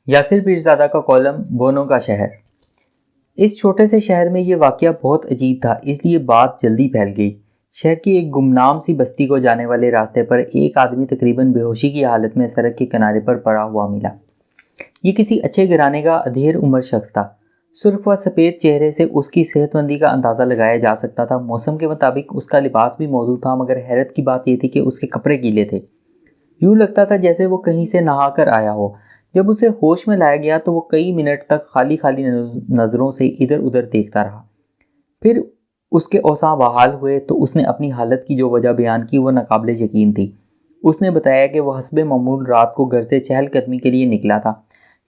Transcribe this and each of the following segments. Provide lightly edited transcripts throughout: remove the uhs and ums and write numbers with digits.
یاسر پیرزادہ کا column Bono کا شہر۔ اس چھوٹے سے شہر میں یہ واقعہ بہت عجیب تھا، اس لیے بات جلدی پھیل گئی۔ شہر کی ایک گمنام سی بستی کو جانے والے راستے پر ایک آدمی تقریباً بے ہوشی کی حالت میں سڑک کے کنارے پر پڑا ہوا ملا۔ یہ کسی اچھے گھرانے کا ادھیر عمر شخص تھا۔ سرخ و سفید چہرے سے اس کی صحت مندی کا اندازہ لگایا جا سکتا تھا۔ موسم کے مطابق اس کا لباس بھی موزوں تھا، مگر حیرت کی بات یہ تھی کہ اس کے کپڑے گیلے تھے۔ یوں لگتا تھا جیسے وہ کہیں سے نہا کر آیا ہو۔ جب اسے ہوش میں لایا گیا تو وہ کئی منٹ تک خالی نظروں سے ادھر ادھر دیکھتا رہا۔ پھر اس کے اوساں بحال ہوئے تو اس نے اپنی حالت کی جو وجہ بیان کی وہ ناقابل یقین تھی۔ اس نے بتایا کہ وہ حسب معمول رات کو گھر سے چہل قدمی کے لیے نکلا تھا۔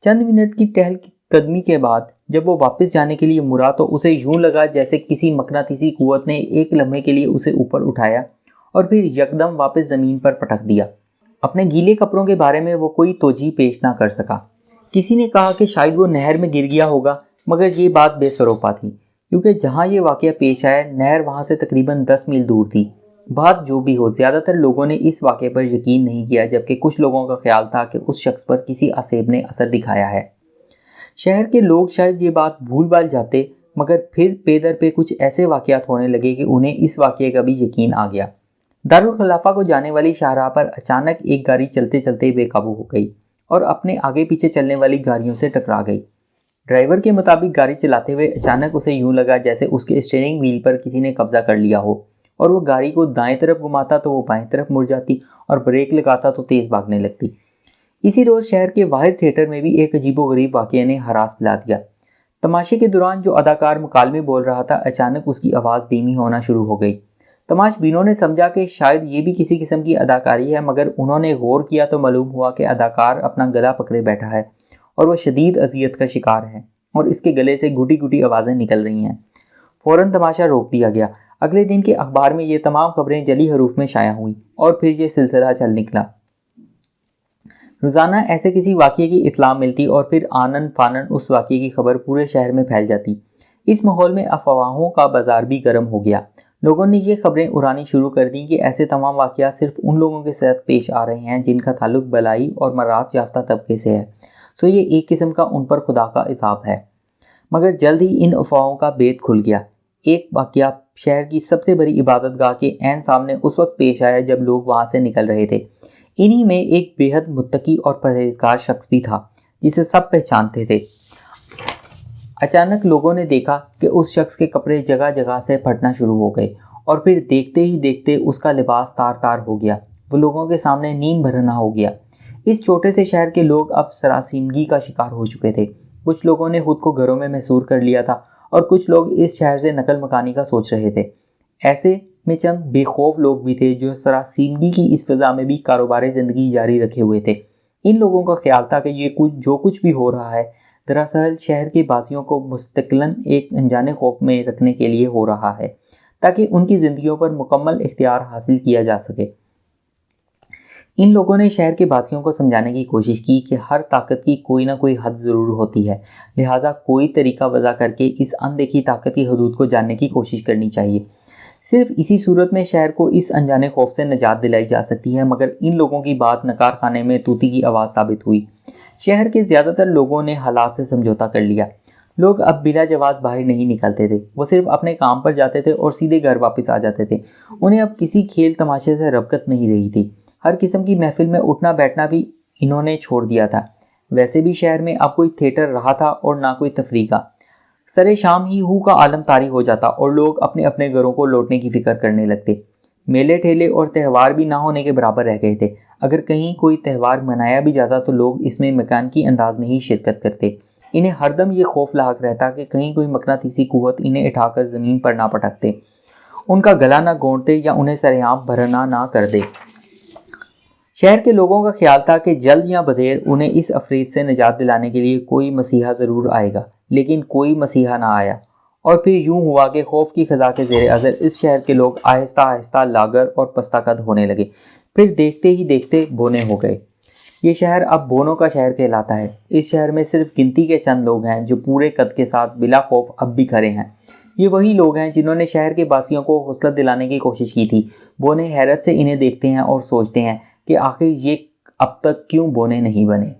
چند منٹ کی چہل قدمی کے بعد جب وہ واپس جانے کے لیے مڑا تو اسے یوں لگا جیسے کسی مقناطیسی قوت نے ایک لمحے کے لیے اسے اوپر اٹھایا اور پھر یکدم واپس زمین پر پٹک دیا۔ اپنے گیلے کپڑوں کے بارے میں وہ کوئی توجیہ پیش نہ کر سکا۔ کسی نے کہا کہ شاید وہ نہر میں گر گیا ہوگا، مگر یہ بات بے سروپا تھی، کیونکہ جہاں یہ واقعہ پیش آیا نہر وہاں سے تقریباً 10 میل دور تھی۔ بات جو بھی ہو، زیادہ تر لوگوں نے اس واقعے پر یقین نہیں کیا، جبکہ کچھ لوگوں کا خیال تھا کہ اس شخص پر کسی عصیب نے اثر دکھایا ہے۔ شہر کے لوگ شاید یہ بات بھول بھال جاتے، مگر پھر پے در پہ کچھ ایسے واقعات ہونے لگے کہ انہیں اس واقعے کا بھی یقین آ گیا۔ دارالخلافہ کو جانے والی شاہراہ پر اچانک ایک گاڑی چلتے چلتے بے قابو ہو گئی اور اپنے آگے پیچھے چلنے والی گاڑیوں سے ٹکرا گئی۔ ڈرائیور کے مطابق گاڑی چلاتے ہوئے اچانک اسے یوں لگا جیسے اس کے اسٹیئرنگ وہیل پر کسی نے قبضہ کر لیا ہو، اور وہ گاڑی کو دائیں طرف گھماتا تو وہ بائیں طرف مڑ جاتی اور بریک لگاتا تو تیز بھاگنے لگتی۔ اسی روز شہر کے واحد تھیٹر میں بھی ایک عجیب و غریب واقعے نے ہراس پھیلا دیا۔ تماشے کے دوران جو اداکار مکالمے بول رہا تھا، اچانک اس کی آواز دھیمی ہونا شروع ہو گئی۔ تماش بینوں نے سمجھا کہ شاید یہ بھی کسی قسم کی اداکاری ہے، مگر انہوں نے غور کیا تو معلوم ہوا کہ اداکار اپنا گلا پکڑے بیٹھا ہے اور وہ شدید اذیت کا شکار ہے اور اس کے گلے سے گھٹی گھٹی آوازیں نکل رہی ہیں۔ فوراً تماشا روک دیا گیا۔ اگلے دن کے اخبار میں یہ تمام خبریں جلی حروف میں شائع ہوئیں اور پھر یہ سلسلہ چل نکلا۔ روزانہ ایسے کسی واقعے کی اطلاع ملتی اور پھر آنن فانن اس واقعے کی خبر پورے شہر میں پھیل جاتی۔ اس ماحول میں افواہوں کا بازار بھی گرم ہو گیا۔ لوگوں نے یہ خبریں اڑانی شروع کر دیں کہ ایسے تمام واقعات صرف ان لوگوں کے ساتھ پیش آ رہے ہیں جن کا تعلق بلائی اور مرات یافتہ طبقے سے ہے، سو یہ ایک قسم کا ان پر خدا کا عذاب ہے۔ مگر جلد ہی ان افواہوں کا بید کھل گیا۔ ایک واقعہ شہر کی سب سے بڑی عبادت گاہ کے عین سامنے اس وقت پیش آیا جب لوگ وہاں سے نکل رہے تھے۔ انہی میں ایک بے حد متقی اور پرہیزگار شخص بھی تھا جسے سب پہچانتے تھے۔ اچانک لوگوں نے دیکھا کہ اس شخص کے کپڑے جگہ جگہ سے پھٹنا شروع ہو گئے اور پھر دیکھتے ہی دیکھتے اس کا لباس تار تار ہو گیا۔ وہ لوگوں کے سامنے نیم بھرنا ہو گیا۔ اس چھوٹے سے شہر کے لوگ اب سراسیمگی کا شکار ہو چکے تھے۔ کچھ لوگوں نے خود کو گھروں میں محصور کر لیا تھا اور کچھ لوگ اس شہر سے نقل مکانی کا سوچ رہے تھے۔ ایسے میں چند بے خوف لوگ بھی تھے جو سراسیمگی کی اس فضا میں بھی کاروبار زندگی جاری رکھے ہوئے تھے۔ ان لوگوں کا خیال تھا کہ یہ جو کچھ بھی ہو رہا ہے دراصل شہر کے باسیوں کو مستقلاً ایک انجانے خوف میں رکھنے کے لیے ہو رہا ہے، تاکہ ان کی زندگیوں پر مکمل اختیار حاصل کیا جا سکے۔ ان لوگوں نے شہر کے باسیوں کو سمجھانے کی کوشش کی کہ ہر طاقت کی کوئی نہ کوئی حد ضرور ہوتی ہے، لہٰذا کوئی طریقہ وضع کر کے اس اندیکھی طاقت کی حدود کو جاننے کی کوشش کرنی چاہیے۔ صرف اسی صورت میں شہر کو اس انجانے خوف سے نجات دلائی جا سکتی ہے، مگر ان لوگوں کی بات نکار خانے میں طوطی کی آواز ثابت ہوئی۔ شہر کے زیادہ تر لوگوں نے حالات سے سمجھوتا کر لیا۔ لوگ اب بلا جواز باہر نہیں نکلتے تھے، وہ صرف اپنے کام پر جاتے تھے اور سیدھے گھر واپس آ جاتے تھے۔ انہیں اب کسی کھیل تماشے سے رغبت نہیں رہی تھی۔ ہر قسم کی محفل میں اٹھنا بیٹھنا بھی انہوں نے چھوڑ دیا تھا۔ ویسے بھی شہر میں اب کوئی تھیٹر رہا تھا اور نہ کوئی تفریح کا۔ سرے شام ہی ہو کا عالم طاری ہو جاتا اور لوگ اپنے اپنے گھروں کو لوٹنے کی فکر کرنے لگتے۔ میلے ٹھیلے اور تہوار بھی نہ ہونے کے برابر رہ گئے تھے۔ اگر کہیں کوئی تہوار منایا بھی جاتا تو لوگ اس میں میکانیکی انداز میں ہی شرکت کرتے۔ انہیں ہر دم یہ خوف لاحق رہتا کہ کہیں کوئی مقناطیسی قوت انہیں اٹھا کر زمین پر نہ پٹک دے، ان کا گلا نہ گونڑتے یا انہیں سرعام بھرنا نہ کر دے۔ شہر کے لوگوں کا خیال تھا کہ جلد یا بدیر انہیں اس افرید سے نجات دلانے کے لیے کوئی مسیحا ضرور آئے گا، لیکن کوئی مسیحا نہ آیا، اور پھر یوں ہوا کہ خوف کی خزا کے زیر اثر اس شہر کے لوگ آہستہ آہستہ لاغر اور پستہ قد ہونے لگے، پھر دیکھتے ہی دیکھتے بونے ہو گئے۔ یہ شہر اب بونوں کا شہر کہلاتا ہے۔ اس شہر میں صرف گنتی کے چند لوگ ہیں جو پورے قد کے ساتھ بلا خوف اب بھی کھڑے ہیں۔ یہ وہی لوگ ہیں جنہوں نے شہر کے باسیوں کو حوصلہ دلانے کی کوشش کی تھی۔ بونے حیرت سے انہیں دیکھتے ہیں اور سوچتے ہیں کہ آخر یہ اب تک کیوں بونے نہیں بنے۔